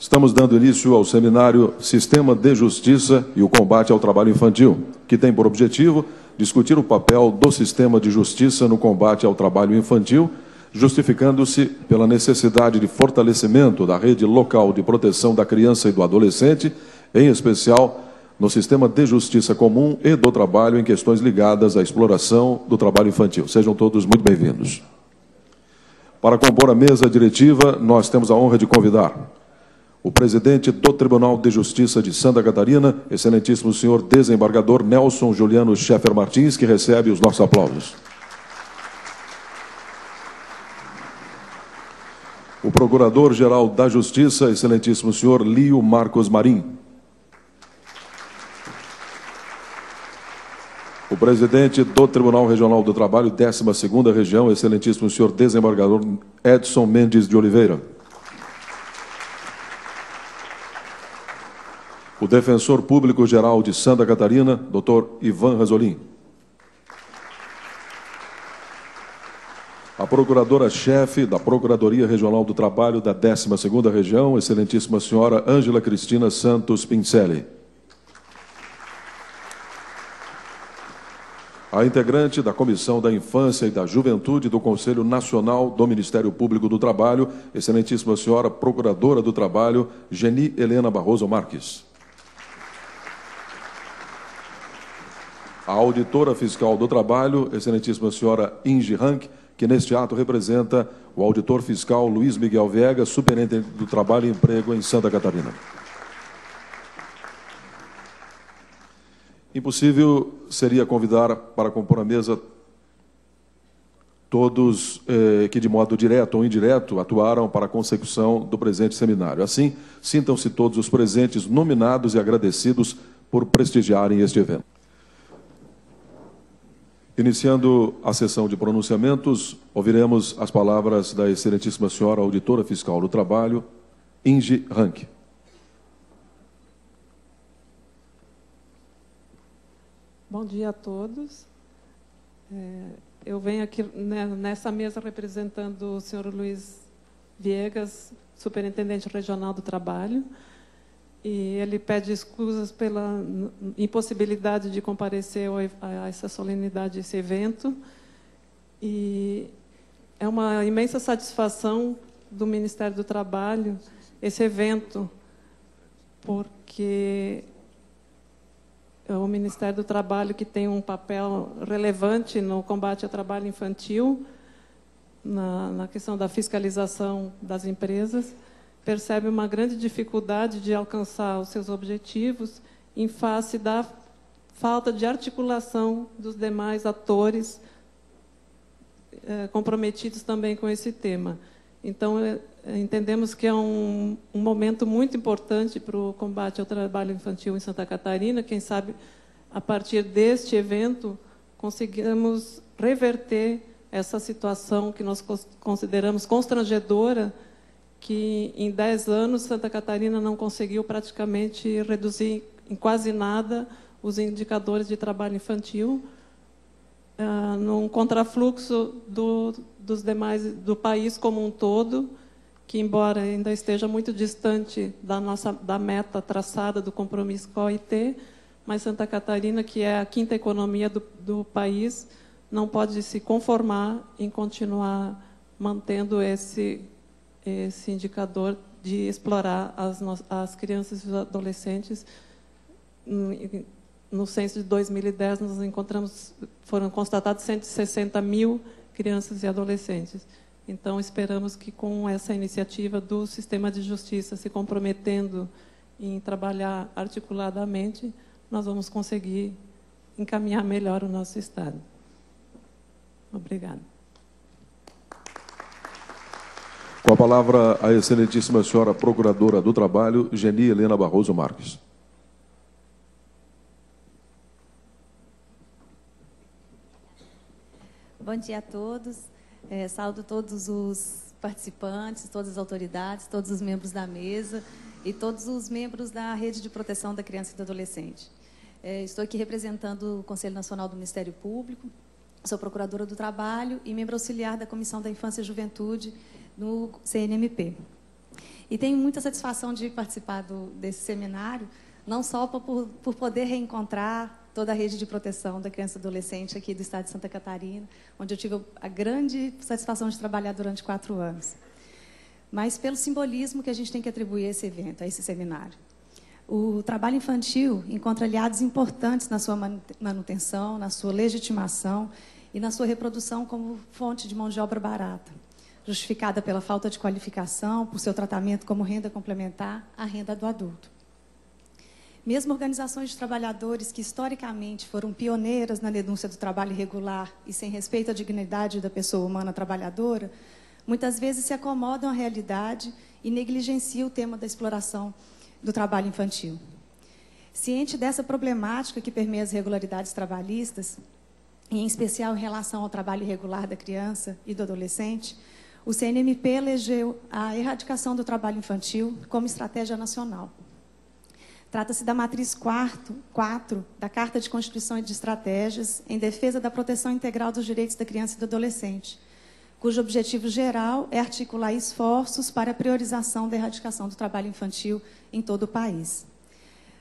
Estamos dando início ao seminário Sistema de Justiça e o Combate ao Trabalho Infantil, que tem por objetivo discutir o papel do sistema de justiça no combate ao trabalho infantil, justificando-se pela necessidade de fortalecimento da rede local de proteção da criança e do adolescente, em especial no sistema de justiça comum e do trabalho em questões ligadas à exploração do trabalho infantil. Sejam todos muito bem-vindos. Para compor a mesa diretiva, nós temos a honra de convidar o presidente do Tribunal de Justiça de Santa Catarina, excelentíssimo senhor desembargador Nelson Juliano Scheffer Martins, que recebe os nossos aplausos. O procurador-geral da Justiça, excelentíssimo senhor Lio Marcos Marim. O presidente do Tribunal Regional do Trabalho, 12ª Região, excelentíssimo senhor desembargador Edson Mendes de Oliveira. O defensor público-geral de Santa Catarina, doutor Ivan Rasolim. A procuradora-chefe da Procuradoria Regional do Trabalho da 12ª Região, excelentíssima senhora Ângela Cristina Santos Pincelli. A integrante da Comissão da Infância e da Juventude do Conselho Nacional do Ministério Público do Trabalho, excelentíssima senhora Procuradora do Trabalho, Geni Helena Barroso Marques. A auditora fiscal do Trabalho, excelentíssima senhora Inge Rank, que neste ato representa o auditor fiscal Luiz Miguel Viegas, superintendente do Trabalho e Emprego em Santa Catarina. Impossível seria convidar para compor a mesa todos que, de modo direto ou indireto, atuaram para a consecução do presente seminário. Assim, sintam-se todos os presentes nominados e agradecidos por prestigiarem este evento. Iniciando a sessão de pronunciamentos, ouviremos as palavras da excelentíssima senhora auditora fiscal do Trabalho, Inge Rank. Bom dia a todos. Eu venho aqui nessa mesa representando o senhor Luiz Viegas, superintendente regional do Trabalho, e ele pede escusas pela impossibilidade de comparecer a essa solenidade, esse evento. E é uma imensa satisfação do Ministério do Trabalho esse evento, porque é o Ministério do Trabalho que tem um papel relevante no combate ao trabalho infantil, na questão da fiscalização das empresas, percebe uma grande dificuldade de alcançar os seus objetivos em face da falta de articulação dos demais atores comprometidos também com esse tema. Então, entendemos que é um momento muito importante para o combate ao trabalho infantil em Santa Catarina. Quem sabe, a partir deste evento, conseguimos reverter essa situação que nós consideramos constrangedora, que em 10 anos Santa Catarina não conseguiu praticamente reduzir em quase nada os indicadores de trabalho infantil, num contrafluxo dos demais, do país como um todo, que embora ainda esteja muito distante da meta traçada do compromisso com a OIT, mas Santa Catarina, que é a 5ª economia do país, não pode se conformar em continuar mantendo esse indicador de explorar as crianças e os adolescentes. No censo de 2010, nós foram constatados 160 mil crianças e adolescentes. Então, esperamos que, com essa iniciativa do sistema de justiça se comprometendo em trabalhar articuladamente, nós vamos conseguir encaminhar melhor o nosso Estado. Obrigada. Com a palavra, a excelentíssima senhora Procuradora do Trabalho, Geni Helena Barroso Marques. Bom dia a todos. Saúdo todos os participantes, todas as autoridades, todos os membros da mesa e todos os membros da Rede de Proteção da Criança e do Adolescente. Estou aqui representando o Conselho Nacional do Ministério Público, sou Procuradora do Trabalho e membro auxiliar da Comissão da Infância e Juventude no CNMP. E tenho muita satisfação de participar desse seminário, não só por poder reencontrar toda a rede de proteção da criança e adolescente aqui do estado de Santa Catarina, onde eu tive a grande satisfação de trabalhar durante 4 anos, mas pelo simbolismo que a gente tem que atribuir a esse evento, a esse seminário. O trabalho infantil encontra aliados importantes na sua manutenção, na sua legitimação e na sua reprodução como fonte de mão de obra barata, justificada pela falta de qualificação, por seu tratamento como renda complementar à renda do adulto. Mesmo organizações de trabalhadores que historicamente foram pioneiras na denúncia do trabalho irregular e sem respeito à dignidade da pessoa humana trabalhadora, muitas vezes se acomodam à realidade e negligenciam o tema da exploração do trabalho infantil. Ciente dessa problemática que permeia as irregularidades trabalhistas, e em especial em relação ao trabalho irregular da criança e do adolescente, o CNMP elegeu a erradicação do trabalho infantil como estratégia nacional. Trata-se da matriz 4 da Carta de Constituição e de Estratégias em defesa da proteção integral dos direitos da criança e do adolescente, cujo objetivo geral é articular esforços para a priorização da erradicação do trabalho infantil em todo o país.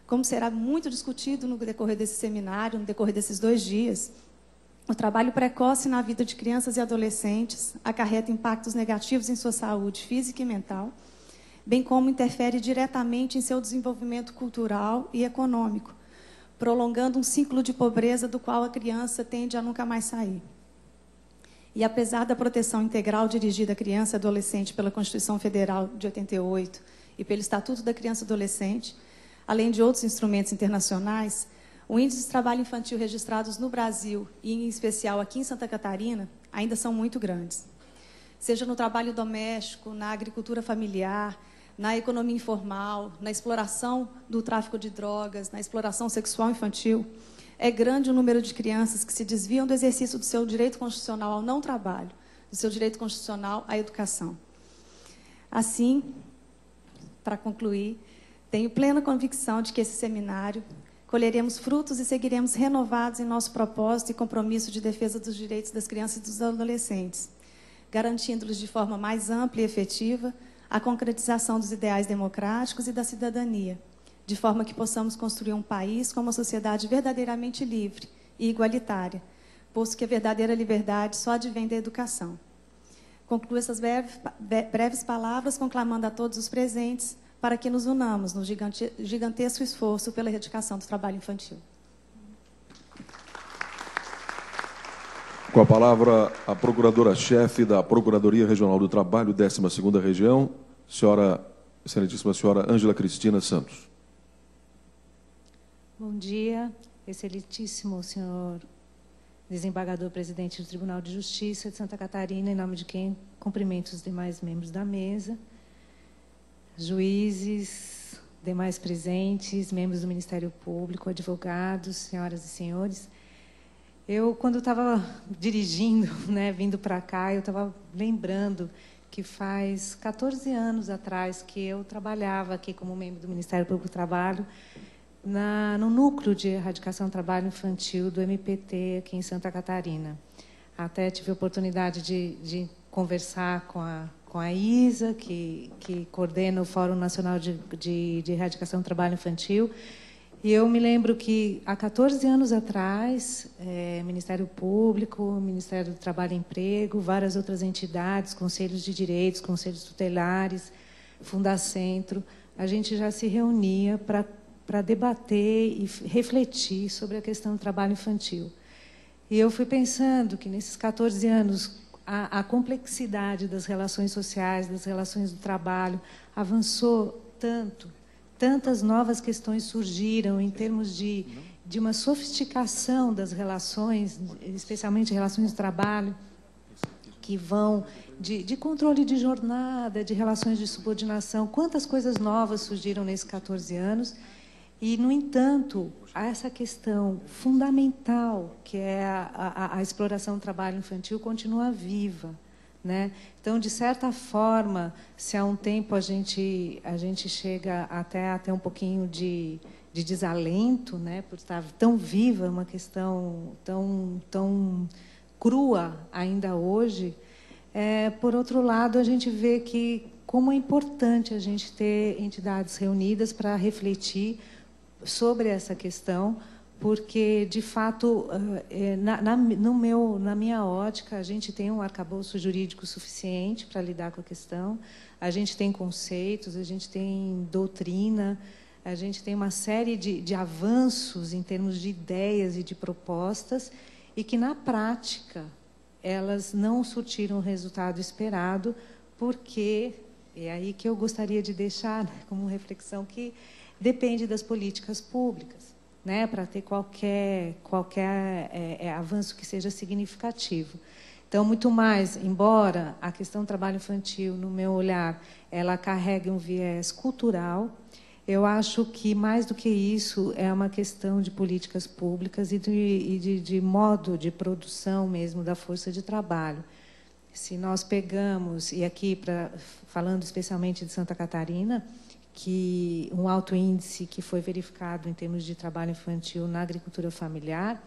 Como será muito discutido no decorrer desse seminário, no decorrer desses 2 dias, o trabalho precoce na vida de crianças e adolescentes acarreta impactos negativos em sua saúde física e mental, bem como interfere diretamente em seu desenvolvimento cultural e econômico, prolongando um ciclo de pobreza do qual a criança tende a nunca mais sair. E apesar da proteção integral dirigida à criança e adolescente pela Constituição Federal de 88 e pelo Estatuto da Criança e Adolescente, além de outros instrumentos internacionais, o índice de trabalho infantil registrados no Brasil, e em especial aqui em Santa Catarina, ainda são muito grandes. Seja no trabalho doméstico, na agricultura familiar, na economia informal, na exploração do tráfico de drogas, na exploração sexual infantil, é grande o número de crianças que se desviam do exercício do seu direito constitucional ao não trabalho, do seu direito constitucional à educação. Assim, para concluir, tenho plena convicção de que esse seminário colheremos frutos e seguiremos renovados em nosso propósito e compromisso de defesa dos direitos das crianças e dos adolescentes, garantindo-lhes de forma mais ampla e efetiva a concretização dos ideais democráticos e da cidadania, de forma que possamos construir um país com uma sociedade verdadeiramente livre e igualitária, posto que a verdadeira liberdade só advém da educação. Concluo essas breves palavras conclamando a todos os presentes para que nos unamos no gigantesco esforço pela erradicação do trabalho infantil. Com a palavra, a Procuradora-Chefe da Procuradoria Regional do Trabalho, 12ª Região, excelentíssima senhora Ângela Cristina Santos. Bom dia, excelentíssimo senhor desembargador-presidente do Tribunal de Justiça de Santa Catarina, em nome de quem cumprimento os demais membros da mesa, juízes, demais presentes, membros do Ministério Público, advogados, senhoras e senhores. Eu, quando estava dirigindo, vindo para cá, eu estava lembrando que faz 14 anos atrás que eu trabalhava aqui como membro do Ministério Público do Trabalho, no núcleo de erradicação do trabalho infantil do MPT aqui em Santa Catarina. Até tive a oportunidade de conversar com a Isa, que coordena o Fórum Nacional de Erradicação do Trabalho Infantil. E eu me lembro que, há 14 anos atrás, Ministério Público, Ministério do Trabalho e Emprego, várias outras entidades, conselhos de direitos, conselhos tutelares, Fundacentro, a gente já se reunia para debater e refletir sobre a questão do trabalho infantil. E eu fui pensando que, nesses 14 anos, a complexidade das relações sociais, das relações do trabalho, avançou tanto. Tantas novas questões surgiram em termos de uma sofisticação das relações, especialmente relações de trabalho, que vão de controle de jornada, de relações de subordinação. Quantas coisas novas surgiram nesses 14 anos. E, no entanto, essa questão fundamental, que é a exploração do trabalho infantil, continua viva. Então, de certa forma, se há um tempo a gente chega até um pouquinho de desalento, por estar tão viva, uma questão tão crua ainda hoje, por outro lado, a gente vê que como é importante a gente ter entidades reunidas para refletir sobre essa questão, porque, de fato, na minha ótica, a gente tem um arcabouço jurídico suficiente para lidar com a questão, a gente tem conceitos, a gente tem doutrina, a gente tem uma série de avanços em termos de ideias e de propostas, e que, na prática, elas não surtiram o resultado esperado, porque, é aí que eu gostaria de deixar, né, como reflexão, que depende das políticas públicas, né, para ter qualquer avanço que seja significativo. Então, muito mais, embora a questão do trabalho infantil, no meu olhar, ela carregue um viés cultural, eu acho que, mais do que isso, é uma questão de políticas públicas e de modo de produção mesmo da força de trabalho. Se nós pegamos, e aqui falando especialmente de Santa Catarina, que um alto índice que foi verificado em termos de trabalho infantil na agricultura familiar,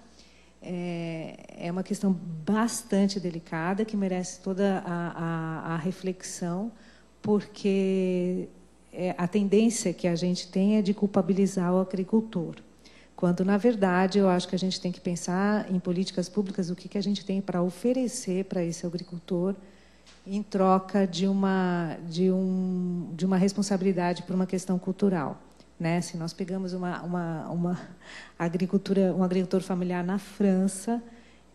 é uma questão bastante delicada, que merece toda a reflexão, porque a tendência que a gente tem é de culpabilizar o agricultor, quando, na verdade, eu acho que a gente tem que pensar em políticas públicas, o que a gente tem para oferecer para esse agricultor, em troca de uma responsabilidade por uma questão cultural, né? Se nós pegamos um agricultor familiar na França,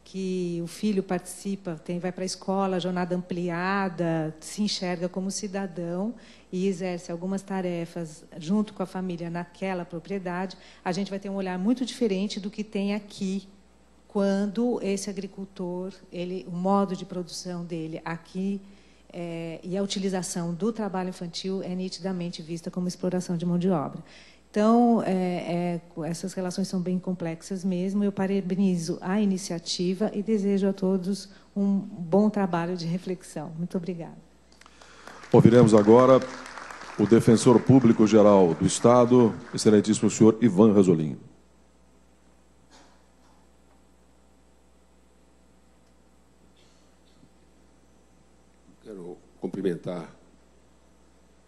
que o filho participa, vai para a escola, jornada ampliada, se enxerga como cidadão e exerce algumas tarefas junto com a família naquela propriedade, a gente vai ter um olhar muito diferente do que tem aqui, quando esse agricultor, o modo de produção dele aqui e a utilização do trabalho infantil é nitidamente vista como exploração de mão de obra. Então, essas relações são bem complexas mesmo. Eu parabenizo a iniciativa e desejo a todos um bom trabalho de reflexão. Muito obrigada. Ouviremos agora o Defensor Público-Geral do Estado, excelentíssimo senhor Ivan Rasolim. Quero cumprimentar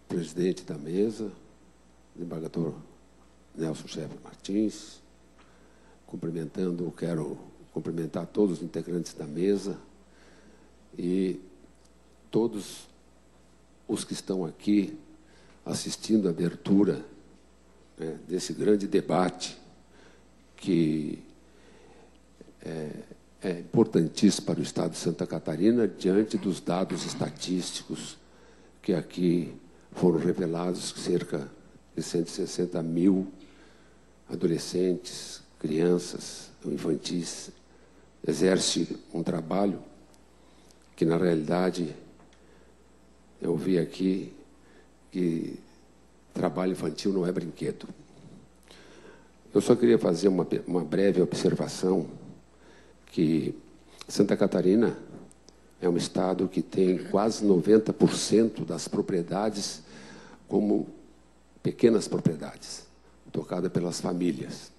o presidente da mesa, o desembargador Nelson Chefe Martins. Quero cumprimentar todos os integrantes da mesa e todos os que estão aqui assistindo a abertura, né, desse grande debate que é importantíssimo para o Estado de Santa Catarina, diante dos dados estatísticos que aqui foram revelados, cerca de 160 mil adolescentes, crianças, infantis, exerce um trabalho que, na realidade, eu vi aqui que trabalho infantil não é brinquedo. Eu só queria fazer uma breve observação, que Santa Catarina é um estado que tem quase 90% das propriedades como pequenas propriedades, tocadas pelas famílias.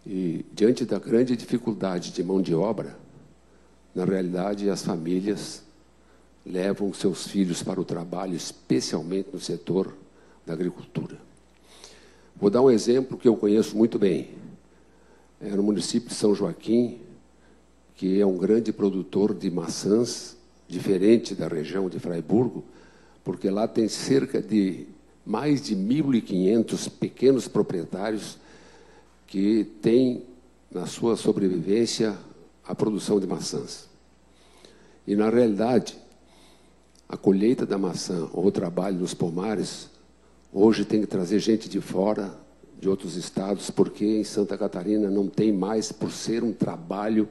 E, diante da grande dificuldade de mão de obra, na realidade, as famílias levam seus filhos para o trabalho, especialmente no setor da agricultura. Vou dar um exemplo que eu conheço muito bem. É no município de São Joaquim, que é um grande produtor de maçãs, diferente da região de Fraiburgo, porque lá tem cerca de mais de 1.500 pequenos proprietários que têm na sua sobrevivência a produção de maçãs. E, na realidade, a colheita da maçã ou o trabalho nos pomares, hoje tem que trazer gente de fora, de outros estados, porque em Santa Catarina não tem mais, por ser um trabalho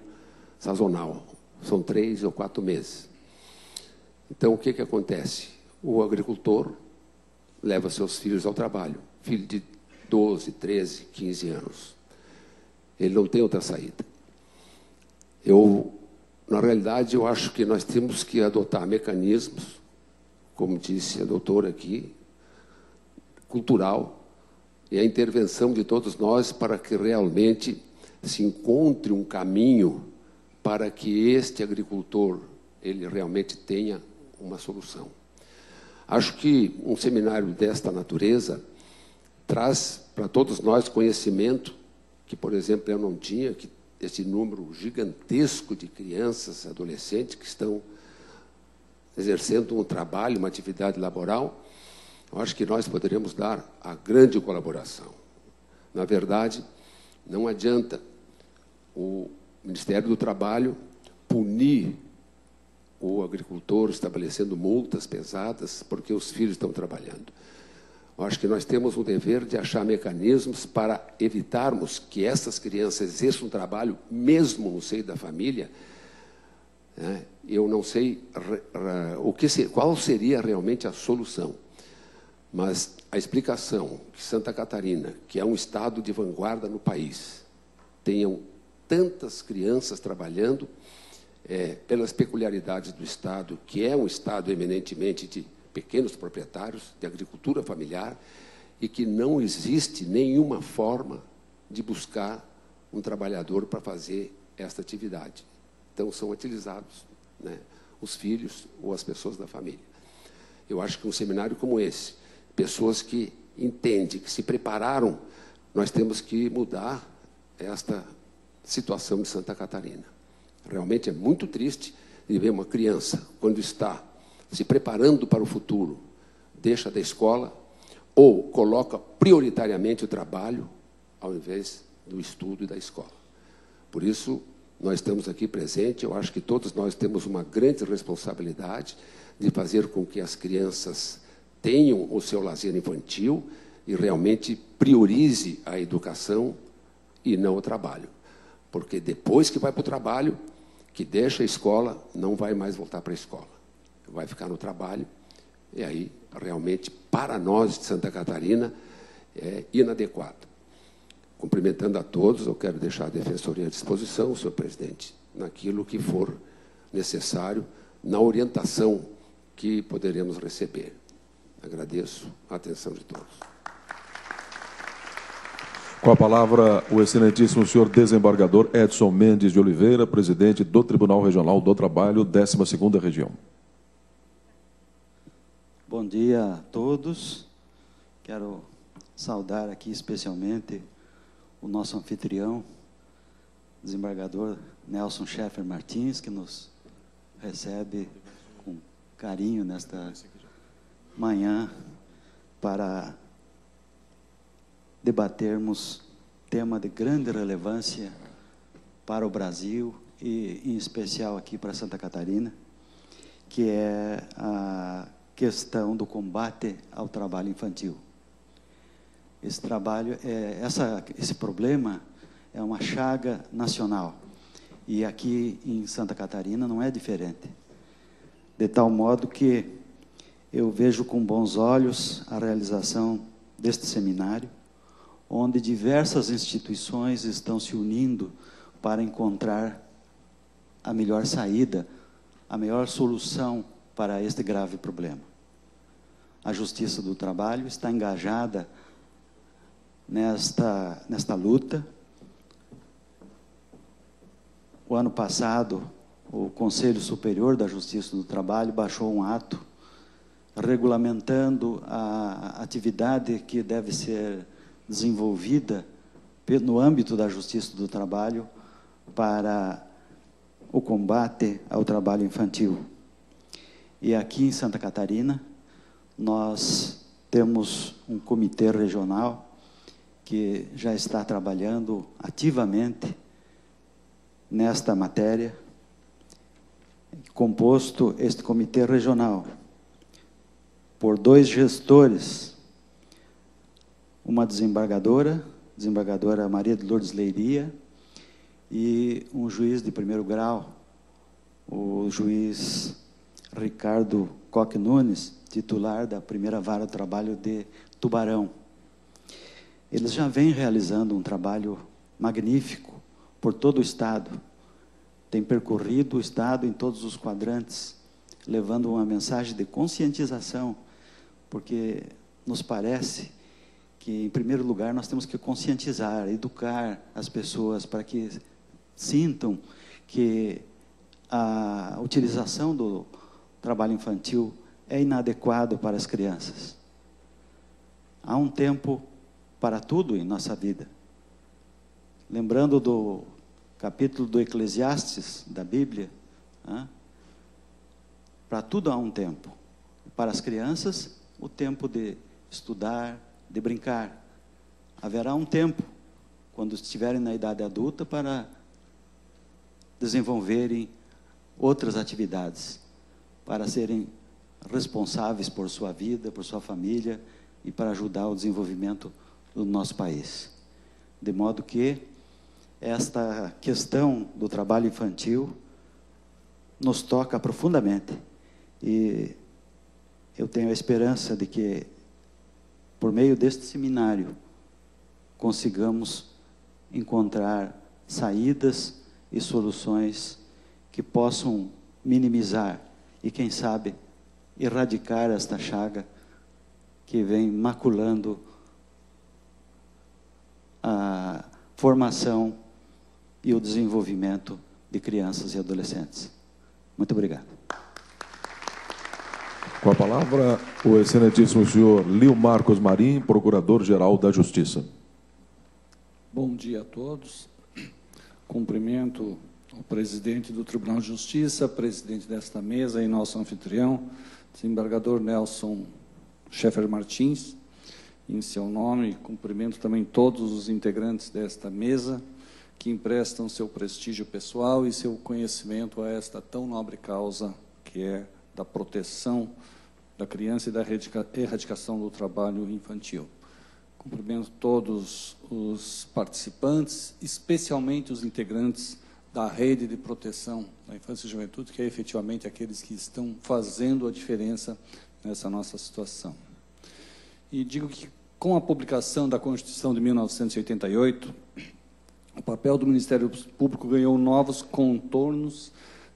sazonal. São 3 ou 4 meses. Então, o que acontece? O agricultor leva seus filhos ao trabalho, filho de 12, 13, 15 anos. Ele não tem outra saída. Na realidade, eu acho que nós temos que adotar mecanismos, como disse a doutora aqui, cultural, e a intervenção de todos nós para que realmente se encontre um caminho para que este agricultor ele realmente tenha uma solução. Acho que um seminário desta natureza traz para todos nós conhecimento que, por exemplo, eu não tinha, que esse número gigantesco de crianças, adolescentes que estão exercendo um trabalho, uma atividade laboral. Eu acho que nós poderíamos dar a grande colaboração. Na verdade, não adianta o Ministério do Trabalho punir o agricultor estabelecendo multas pesadas porque os filhos estão trabalhando. Eu acho que nós temos o dever de achar mecanismos para evitarmos que essas crianças exerçam um trabalho mesmo no seio da família. Eu não sei qual seria realmente a solução, mas a explicação que Santa Catarina, que é um estado de vanguarda no país, tenham tantas crianças trabalhando, pelas peculiaridades do estado, que é um estado eminentemente de pequenos proprietários, de agricultura familiar, e que não existe nenhuma forma de buscar um trabalhador para fazer esta atividade. Então, são utilizados, né, os filhos ou as pessoas da família. Eu acho que um seminário como esse, pessoas que entendem, que se prepararam, nós temos que mudar esta situação de Santa Catarina. Realmente é muito triste de ver uma criança, quando está se preparando para o futuro, deixa da escola ou coloca prioritariamente o trabalho ao invés do estudo e da escola. Por isso, nós estamos aqui presentes. Eu acho que todos nós temos uma grande responsabilidade de fazer com que as crianças tenham o seu lazer infantil e realmente priorize a educação e não o trabalho. Porque depois que vai para o trabalho, que deixa a escola, não vai mais voltar para a escola. Vai ficar no trabalho, e aí, realmente, para nós de Santa Catarina, é inadequado. Cumprimentando a todos, eu quero deixar a Defensoria à disposição, senhor presidente, naquilo que for necessário, na orientação que poderemos receber. Agradeço a atenção de todos. Com a palavra, o excelentíssimo senhor desembargador Edson Mendes de Oliveira, presidente do Tribunal Regional do Trabalho, 12ª Região. Bom dia a todos. Quero saudar aqui especialmente o nosso anfitrião, desembargador Nelson Schaeffer Martins, que nos recebe com carinho nesta manhã para debatermos tema de grande relevância para o Brasil e, em especial, aqui para Santa Catarina, que é a questão do combate ao trabalho infantil. Esse problema é uma chaga nacional, e aqui em Santa Catarina não é diferente, de tal modo que eu vejo com bons olhos a realização deste seminário, onde diversas instituições estão se unindo para encontrar a melhor saída, a melhor solução para este grave problema. A Justiça do Trabalho está engajada nesta luta. O ano passado, o Conselho Superior da Justiça do Trabalho baixou um ato regulamentando a atividade que deve ser desenvolvida no âmbito da Justiça do Trabalho para o combate ao trabalho infantil. E aqui em Santa Catarina, nós temos um comitê regional que já está trabalhando ativamente nesta matéria, composto este comitê regional por 2 gestores, uma desembargadora Maria de Lourdes Leiria, e um juiz de primeiro grau, o juiz Ricardo Coque Nunes, titular da primeira vara do trabalho de Tubarão. Eles já vêm realizando um trabalho magnífico por todo o estado, têm percorrido o estado em todos os quadrantes, levando uma mensagem de conscientização, porque nos parece que, em primeiro lugar, nós temos que conscientizar, educar as pessoas para que sintam que a utilização do trabalho infantil é inadequado para as crianças. Há um tempo para tudo em nossa vida. Lembrando do capítulo do Eclesiastes, da Bíblia, para tudo há um tempo. Para as crianças, o tempo de estudar, de brincar. Haverá um tempo, quando estiverem na idade adulta, para desenvolverem outras atividades, para serem responsáveis por sua vida, por sua família e para ajudar o desenvolvimento do nosso país. De modo que esta questão do trabalho infantil nos toca profundamente. E eu tenho a esperança de que, por meio deste seminário, consigamos encontrar saídas e soluções que possam minimizar e, quem sabe, erradicar esta chaga que vem maculando a formação e o desenvolvimento de crianças e adolescentes. Muito obrigado. Com a palavra, o excelentíssimo senhor Lio Marcos Marim, Procurador-Geral da Justiça. Bom dia a todos. Cumprimento o presidente do Tribunal de Justiça, presidente desta mesa e nosso anfitrião, desembargador Nelson Schaeffer Martins. Em seu nome, cumprimento também todos os integrantes desta mesa que emprestam seu prestígio pessoal e seu conhecimento a esta tão nobre causa que é da proteção da criança e da erradicação do trabalho infantil. Cumprimento todos os participantes, especialmente os integrantes da rede de proteção da infância e juventude, que é efetivamente aqueles que estão fazendo a diferença nessa nossa situação. E digo que, com a publicação da Constituição de 1988, o papel do Ministério Público ganhou novos contornos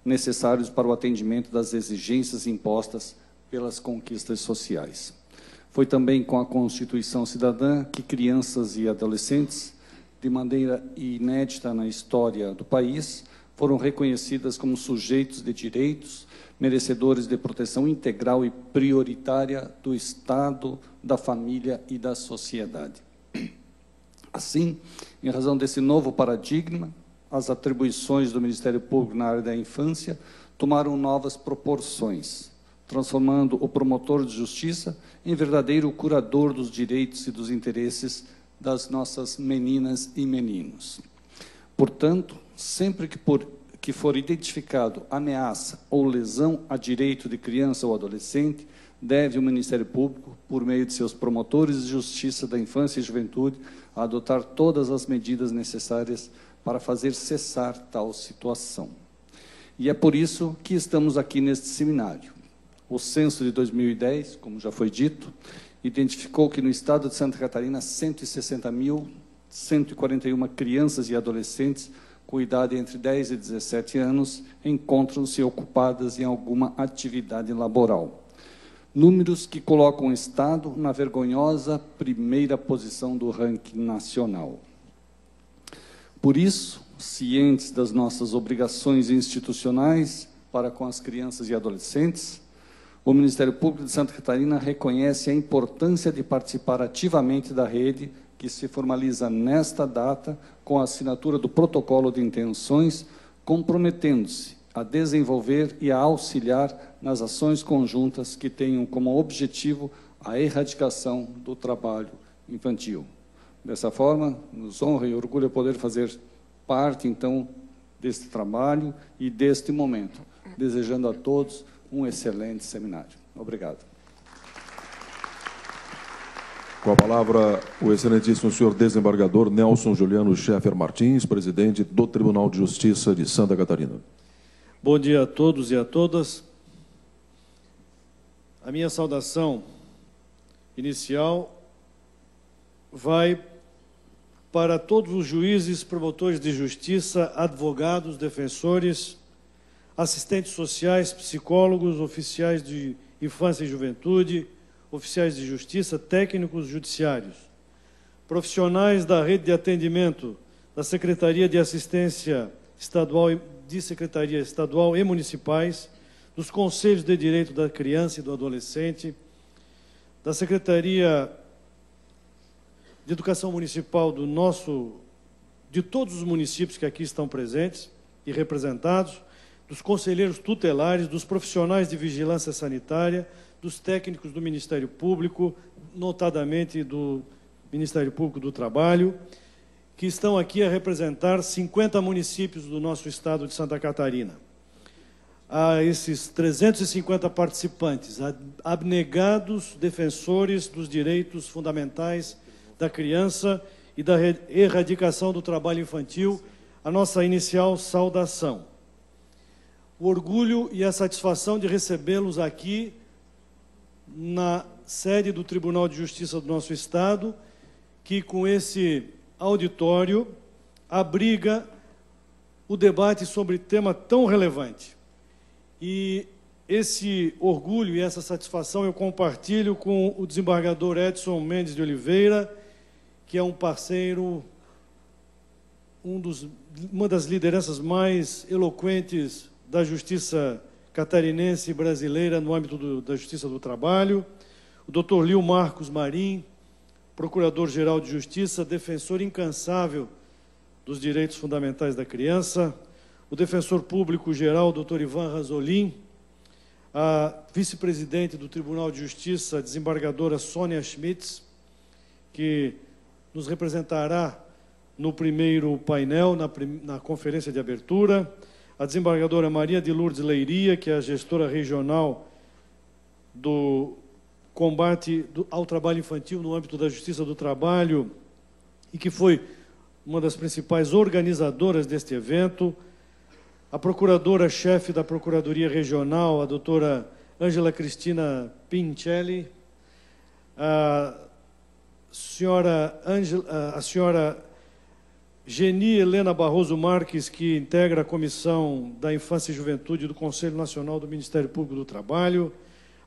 necessários para o atendimento das exigências impostas pelas conquistas sociais. Foi também com a Constituição Cidadã que crianças e adolescentes, de maneira inédita na história do país, foram reconhecidas como sujeitos de direitos, merecedores de proteção integral e prioritária do Estado, da família e da sociedade. Assim, em razão desse novo paradigma, as atribuições do Ministério Público na área da infância tomaram novas proporções, transformando o promotor de justiça em verdadeiro curador dos direitos e dos interesses das nossas meninas e meninos. Portanto, sempre que for identificado ameaça ou lesão a direito de criança ou adolescente, deve o Ministério Público, por meio de seus promotores de justiça da infância e juventude, adotar todas as medidas necessárias para fazer cessar tal situação. E é por isso que estamos aqui neste seminário. O censo de 2010, como já foi dito, identificou que no estado de Santa Catarina 160.141 crianças e adolescentes com idade entre 10 e 17 anos encontram-se ocupadas em alguma atividade laboral. Números que colocam o Estado na vergonhosa primeira posição do ranking nacional. Por isso, cientes das nossas obrigações institucionais para com as crianças e adolescentes, o Ministério Público de Santa Catarina reconhece a importância de participar ativamente da rede que se formaliza nesta data com a assinatura do protocolo de intenções, comprometendo-se a desenvolver e a auxiliar nas ações conjuntas que tenham como objetivo a erradicação do trabalho infantil. Dessa forma, nos honra e orgulho poder fazer parte, então, deste trabalho e deste momento, desejando a todos um excelente seminário. Obrigado. Com a palavra, o excelentíssimo senhor desembargador Nelson Juliano Schaeffer Martins, presidente do Tribunal de Justiça de Santa Catarina. Bom dia a todos e a todas. A minha saudação inicial vai para todos os juízes, promotores de justiça, advogados, defensores, assistentes sociais, psicólogos, oficiais de infância e juventude, oficiais de justiça, técnicos judiciários, profissionais da rede de atendimento da Secretaria de Assistência Estadual, de Secretaria Estadual e municipais, dos Conselhos de Direito da Criança e do Adolescente, da Secretaria de Educação Municipal de todos os municípios que aqui estão presentes e representados, dos conselheiros tutelares, dos profissionais de vigilância sanitária, dos técnicos do Ministério Público, notadamente do Ministério Público do Trabalho, que estão aqui a representar 50 municípios do nosso estado de Santa Catarina. A esses 350 participantes, abnegados defensores dos direitos fundamentais da criança e da erradicação do trabalho infantil, a nossa inicial saudação. O orgulho e a satisfação de recebê-los aqui na sede do Tribunal de Justiça do nosso Estado, que com esse auditório abriga o debate sobre tema tão relevante. E esse orgulho e essa satisfação eu compartilho com o desembargador Edson Mendes de Oliveira, que é um parceiro, uma das lideranças mais eloquentes da justiça catarinense e brasileira no âmbito da Justiça do Trabalho, o Dr. Lio Marcos Marim, Procurador-Geral de Justiça, defensor incansável dos direitos fundamentais da criança, o Defensor Público-Geral, Dr. Ivan Razolin, a Vice-Presidente do Tribunal de Justiça, a desembargadora Sônia Schmitz, que nos representará no primeiro painel, na conferência de abertura, a desembargadora Maria de Lourdes Leiria, que é a gestora regional do combate ao trabalho infantil no âmbito da Justiça do Trabalho e que foi uma das principais organizadoras deste evento, a procuradora-chefe da Procuradoria Regional, a doutora Ângela Cristina Pincelli, a senhora Geni Helena Barroso Marques, que integra a Comissão da Infância e Juventude do Conselho Nacional do Ministério Público do Trabalho,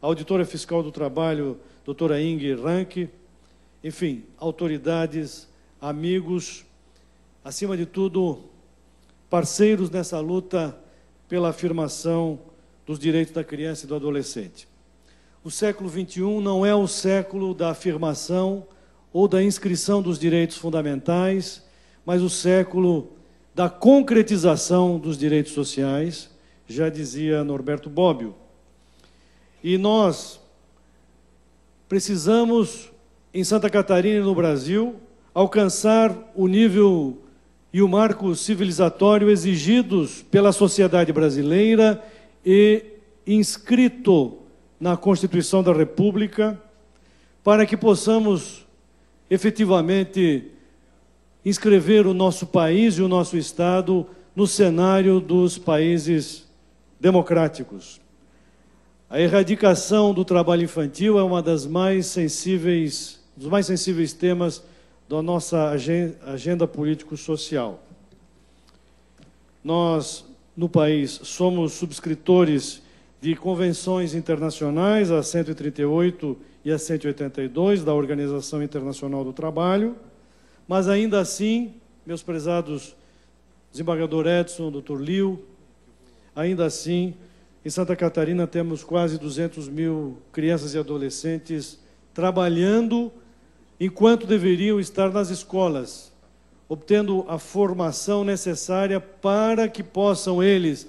a auditora fiscal do Trabalho, doutora Inge Rank, enfim, autoridades, amigos, acima de tudo, parceiros nessa luta pela afirmação dos direitos da criança e do adolescente. O século XXI não é o século da afirmação ou da inscrição dos direitos fundamentais, mas o século da concretização dos direitos sociais, já dizia Norberto Bobbio. E nós precisamos, em Santa Catarina e no Brasil, alcançar o nível e o marco civilizatório exigidos pela sociedade brasileira e inscrito na Constituição da República, para que possamos efetivamente inscrever o nosso país e o nosso Estado no cenário dos países democráticos. A erradicação do trabalho infantil é uma dos mais sensíveis temas da nossa agenda político-social. Nós, no país, somos subscritores de convenções internacionais, a 138 e a 182 da Organização Internacional do Trabalho, mas ainda assim, meus prezados desembargador Edson, doutor Lio, ainda assim, em Santa Catarina temos quase 200 mil crianças e adolescentes trabalhando enquanto deveriam estar nas escolas, obtendo a formação necessária para que possam eles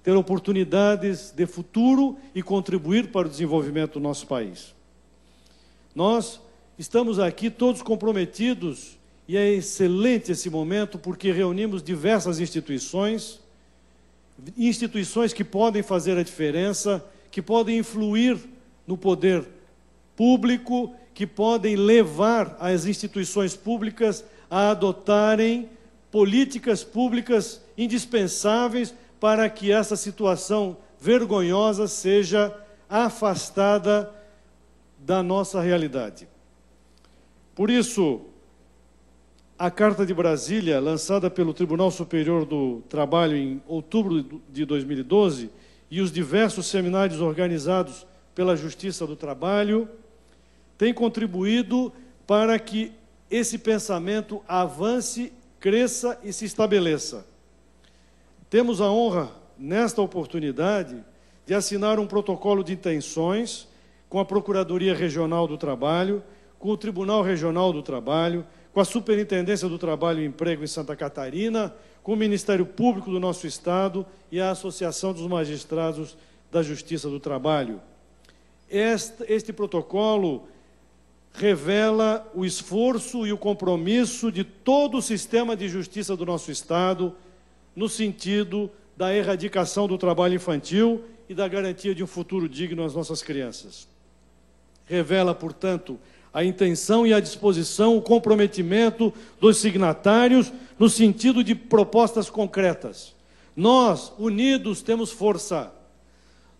ter oportunidades de futuro e contribuir para o desenvolvimento do nosso país. Nós estamos aqui todos comprometidos e é excelente esse momento porque reunimos diversas instituições que podem fazer a diferença, que podem influir no poder público, que podem levar as instituições públicas a adotarem políticas públicas indispensáveis para que essa situação vergonhosa seja afastada da nossa realidade. Por isso, a Carta de Brasília, lançada pelo Tribunal Superior do Trabalho em outubro de 2012, e os diversos seminários organizados pela Justiça do Trabalho, têm contribuído para que esse pensamento avance, cresça e se estabeleça. Temos a honra, nesta oportunidade, de assinar um protocolo de intenções com a Procuradoria Regional do Trabalho, com o Tribunal Regional do Trabalho, com a Superintendência do Trabalho e Emprego em Santa Catarina, com o Ministério Público do nosso Estado e a Associação dos Magistrados da Justiça do Trabalho. Este protocolo revela o esforço e o compromisso de todo o sistema de justiça do nosso Estado no sentido da erradicação do trabalho infantil e da garantia de um futuro digno às nossas crianças. Revela, portanto, a intenção e a disposição, o comprometimento dos signatários no sentido de propostas concretas. Nós, unidos, temos força.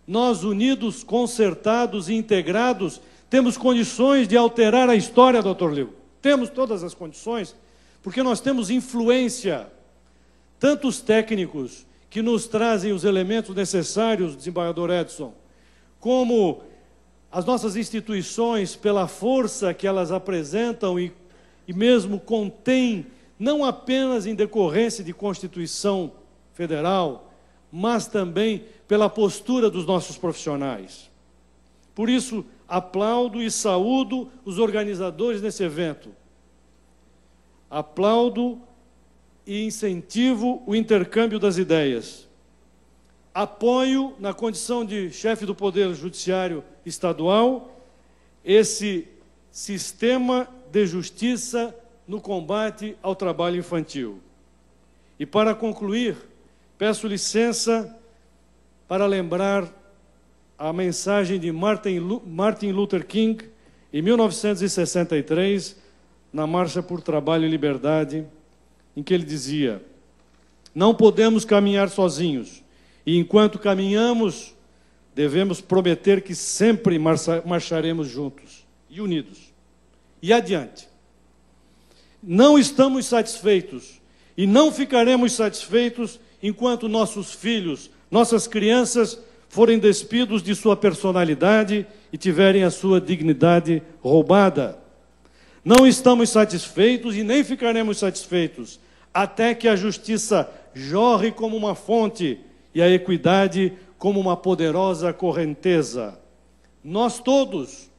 Nós, unidos, concertados e integrados, temos condições de alterar a história, doutor Leo. Temos todas as condições, porque nós temos influência, tanto os técnicos que nos trazem os elementos necessários, desembargador Edson, como as nossas instituições, pela força que elas apresentam e mesmo contêm, não apenas em decorrência de Constituição Federal, mas também pela postura dos nossos profissionais. Por isso, aplaudo e saúdo os organizadores desse evento. Aplaudo e incentivo o intercâmbio das ideias. Apoio, na condição de chefe do Poder Judiciário Estadual, esse sistema de justiça no combate ao trabalho infantil. E para concluir, peço licença para lembrar a mensagem de Martin Luther King, em 1963, na Marcha por Trabalho e Liberdade, em que ele dizia: não podemos caminhar sozinhos, e enquanto caminhamos, devemos prometer que sempre marcharemos juntos e unidos. E adiante. Não estamos satisfeitos, e não ficaremos satisfeitos enquanto nossos filhos, nossas crianças, forem despidos de sua personalidade e tiverem a sua dignidade roubada. Não estamos satisfeitos e nem ficaremos satisfeitos até que a justiça jorre como uma fonte e a equidade como uma poderosa correnteza. Nós todos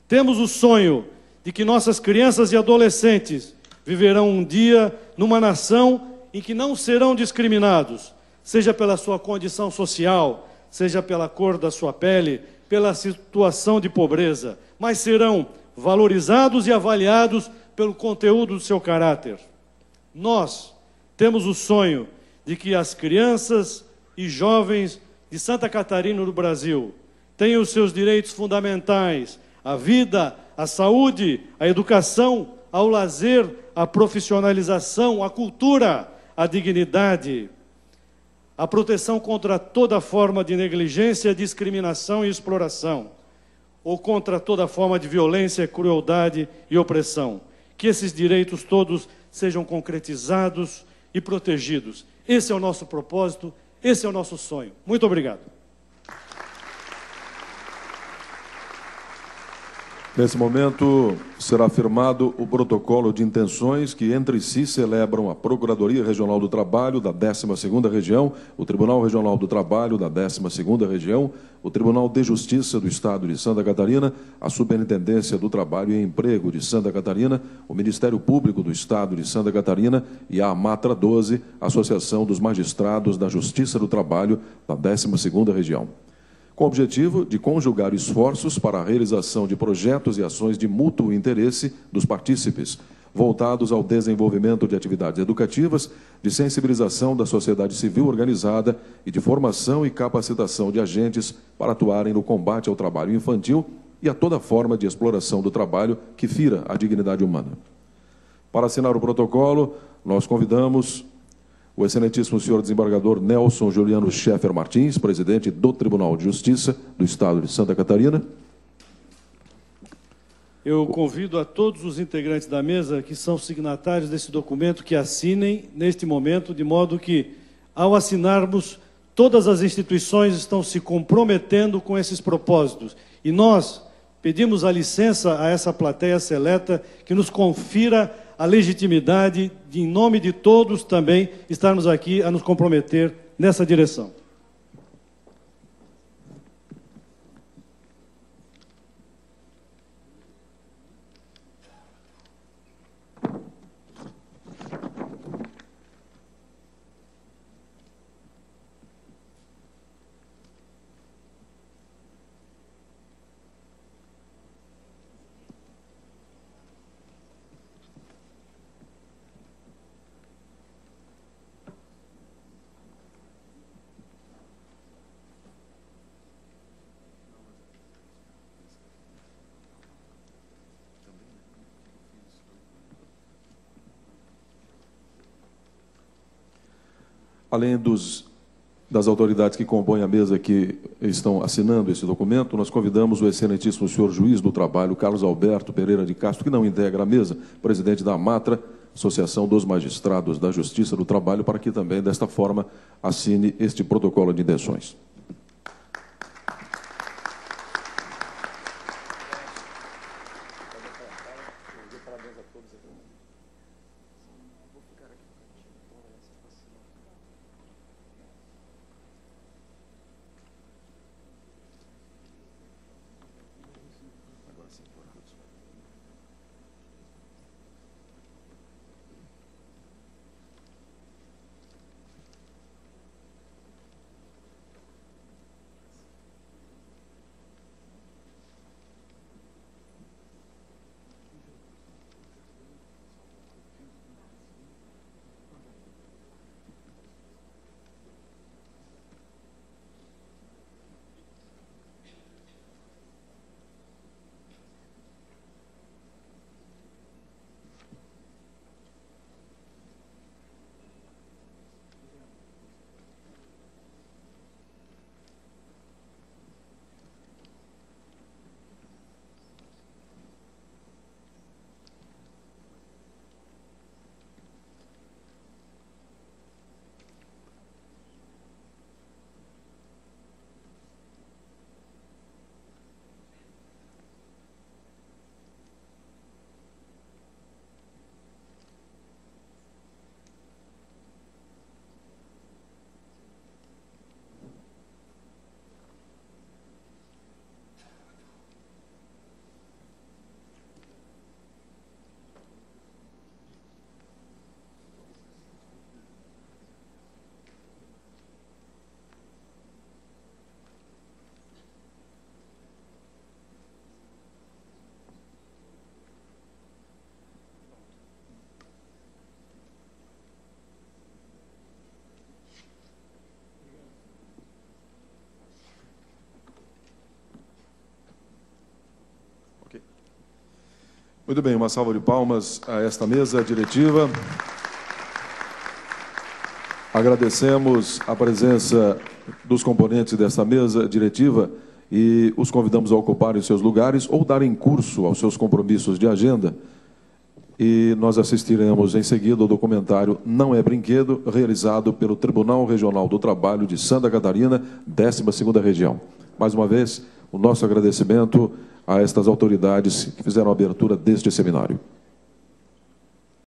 temos o sonho de que nossas crianças e adolescentes viverão um dia numa nação em que não serão discriminados, seja pela sua condição social, seja pela cor da sua pele, pela situação de pobreza, mas serão valorizados e avaliados pelo conteúdo do seu caráter. Nós temos o sonho de que as crianças e jovens de Santa Catarina do Brasil tenham os seus direitos fundamentais, a vida, a saúde, a educação, ao lazer, a profissionalização, a cultura, a dignidade, a proteção contra toda forma de negligência, discriminação e exploração, ou contra toda forma de violência, crueldade e opressão. Que esses direitos todos sejam concretizados e protegidos. Esse é o nosso propósito, esse é o nosso sonho. Muito obrigado. Nesse momento, será firmado o protocolo de intenções que entre si celebram a Procuradoria Regional do Trabalho da 12ª Região, o Tribunal Regional do Trabalho da 12ª Região, o Tribunal de Justiça do Estado de Santa Catarina, a Superintendência do Trabalho e Emprego de Santa Catarina, o Ministério Público do Estado de Santa Catarina e a AMATRA 12, Associação dos Magistrados da Justiça do Trabalho da 12ª Região, com o objetivo de conjugar esforços para a realização de projetos e ações de mútuo interesse dos partícipes, voltados ao desenvolvimento de atividades educativas, de sensibilização da sociedade civil organizada e de formação e capacitação de agentes para atuarem no combate ao trabalho infantil e a toda forma de exploração do trabalho que fira a dignidade humana. Para assinar o protocolo, nós convidamos o excelentíssimo senhor desembargador Nelson Juliano Scheffer Martins, presidente do Tribunal de Justiça do Estado de Santa Catarina. Eu convido a todos os integrantes da mesa que são signatários desse documento que assinem neste momento, de modo que, ao assinarmos, todas as instituições estão se comprometendo com esses propósitos. E nós pedimos a licença a essa plateia seleta que nos confira a legitimidade de, em nome de todos, também estarmos aqui a nos comprometer nessa direção. Além das autoridades que compõem a mesa que estão assinando esse documento, nós convidamos o excelentíssimo senhor juiz do trabalho, Carlos Alberto Pereira de Castro, que não integra a mesa, presidente da AMATRA, Associação dos Magistrados da Justiça do Trabalho, para que também, desta forma, assine este protocolo de intenções. Muito bem, uma salva de palmas a esta mesa diretiva. Agradecemos a presença dos componentes desta mesa diretiva e os convidamos a ocuparem seus lugares ou darem curso aos seus compromissos de agenda. E nós assistiremos em seguida ao documentário Não é Brinquedo, realizado pelo Tribunal Regional do Trabalho de Santa Catarina, 12ª Região. Mais uma vez, o nosso agradecimento a estas autoridades que fizeram a abertura deste seminário.